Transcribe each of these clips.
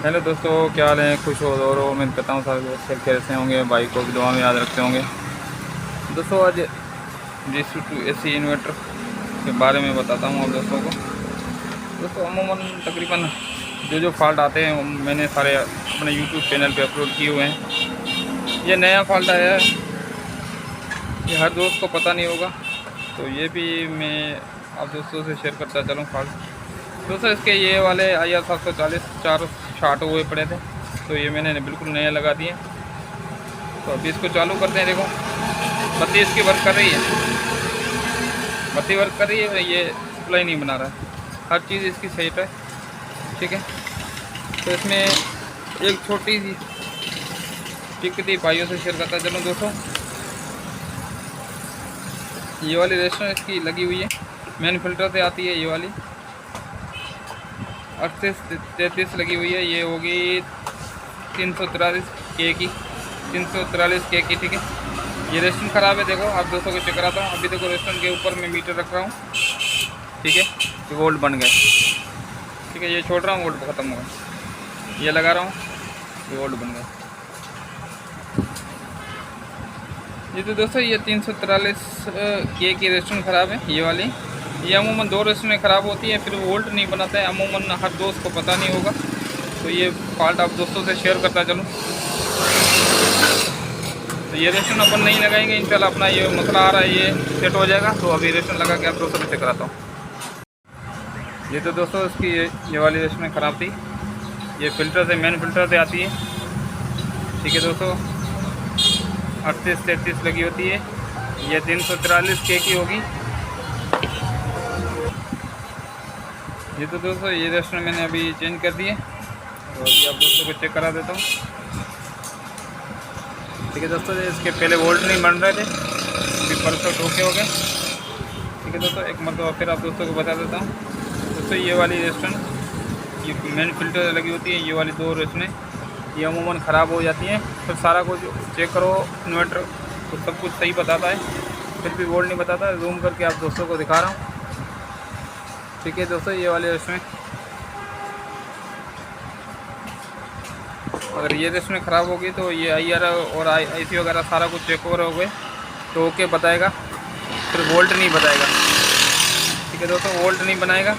Hello दोस्तों, क्या हाल है? खुश हो और उम्मीद करता हूँ सारे दोस्त सब खैरियत से होंगे। भाई को भी दुआ में याद रखते होंगे। दोस्तों आज GC2AC इन्वर्टर के बारे में बताता हूँ आप दोस्तों को। दोस्तों अमूमन तकरीबन जो फॉल्ट आते हैं मैंने सारे अपने यूट्यूब चैनल पे अपलोड किए हुए हैं। ये नया फॉल्ट आया है, ये हर दोस्त को पता नहीं होगा, तो ये भी मैं आप दोस्तों से शेयर करता चलूँ फॉल्ट। दोस्तों इसके ये वाले IR 740 4 शार्ट हुए पड़े थे, तो ये मैंने बिल्कुल नए लगा दिए। तो अभी इसको चालू करते हैं। देखो बत्ती इसकी वर्क कर रही है, बत्ती वर्क कर रही है, ये सप्लाई नहीं बना रहा है, हर चीज़ इसकी सही है। ठीक है, तो इसमें एक छोटी सी टिक थी, भाइयों से शेयर करता चलो दोस्तों। ये वाली रेस्टोरेंट इसकी लगी हुई है, मेन फिल्टर से आती है ये वाली 3833 लगी हुई है। ये होगी 343 के की, 343 के की। ठीक है, ये रेस्टोरेंट ख़राब है। देखो आप दोस्तों को चेक कराता हूँ। अभी देखो रेस्टोरेंट के ऊपर मैं मीटर रख रहा हूँ। ठीक है, ये वोल्ट बन गए। ठीक है, ये छोड़ रहा हूँ, वोल्ट ख़त्म हो गया। ये लगा रहा हूँ, ये वोल्ट बन गया। ये तो दोस्तों ये 343 के की रेस्टोरेंट ख़राब है ये वाली। ये अमूमन 2 रेस्टोरेंट ख़राब होती है, फिर वोल्ट नहीं बनाता है। अमूमन हर दोस्त को पता नहीं होगा, तो ये फॉल्ट आप दोस्तों से शेयर करता चलूँ। तो ये रेस्टोरेंट अपन नहीं लगाएंगे, इंशाल्लाह अपना ये मसला आ रहा है ये सेट हो जाएगा। तो अभी रेस्टोरेंट लगा के आप दोस्तों से चेक कराता हूँ। ये तो दोस्तों इसकी ये वाली रेस्टोरेंट ख़राब थी। ये फ़िल्टर से, मेन फ़िल्टर से आती है। ठीक है दोस्तों, 3833 लगी होती है। ये 343 के की होगी। ये तो दोस्तों ये रेस्टोरेंट मैंने अभी चेंज कर दिए, तो अभी आप दोस्तों को चेक करा देता हूँ। ठीक है दोस्तों, इसके पहले वोल्ट नहीं बन रहे थे, अभी परफेक्ट ओके हो गए। ठीक है दोस्तों, एक मरतबा फिर आप दोस्तों को बता देता हूँ। दोस्तों ये वाली रेस्टोरेंट, ये मेन फिल्टर लगी होती है, ये वाली 2 रेस्टोरेंट ये अमूमन ख़राब हो जाती हैं। फिर सारा कुछ चेक करो इन्वर्टर, तो सब कुछ सही बताता है, फिर भी वोल्ट नहीं बताता। जूम करके आप दोस्तों को दिखा रहा हूँ। ठीक है दोस्तों, ये वाले रेस्टोरेंट, अगर ये रेस्टोरेंट ख़राब होगी तो ये IR और IC वगैरह सारा कुछ चेक ओवर हो गए तो ओके बताएगा, फिर वोल्ट नहीं बताएगा। ठीक है दोस्तों, वोल्ट नहीं बनाएगा,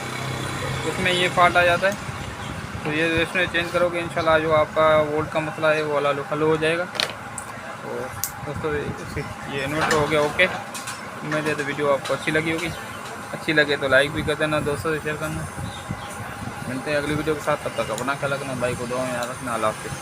उसमें ये फॉल्ट आ जाता है। तो ये रेस्टोरेंट चेंज करोगे इंशाल्लाह जो आपका वोल्ट का मसला है वो हल हो जाएगा। तो दोस्तों ये इन्वर्टर हो गया ओके। उम्मीद है तो वीडियो आपको अच्छी लगी होगी। अच्छी लगे तो लाइक भी कर देना, दोस्तों से शेयर करना। मिलते हैं अगली वीडियो के साथ, तब तक अपना ख्याल रखना, भाई को दुआ में याद रखना। अल्लाह हाफ़िज़।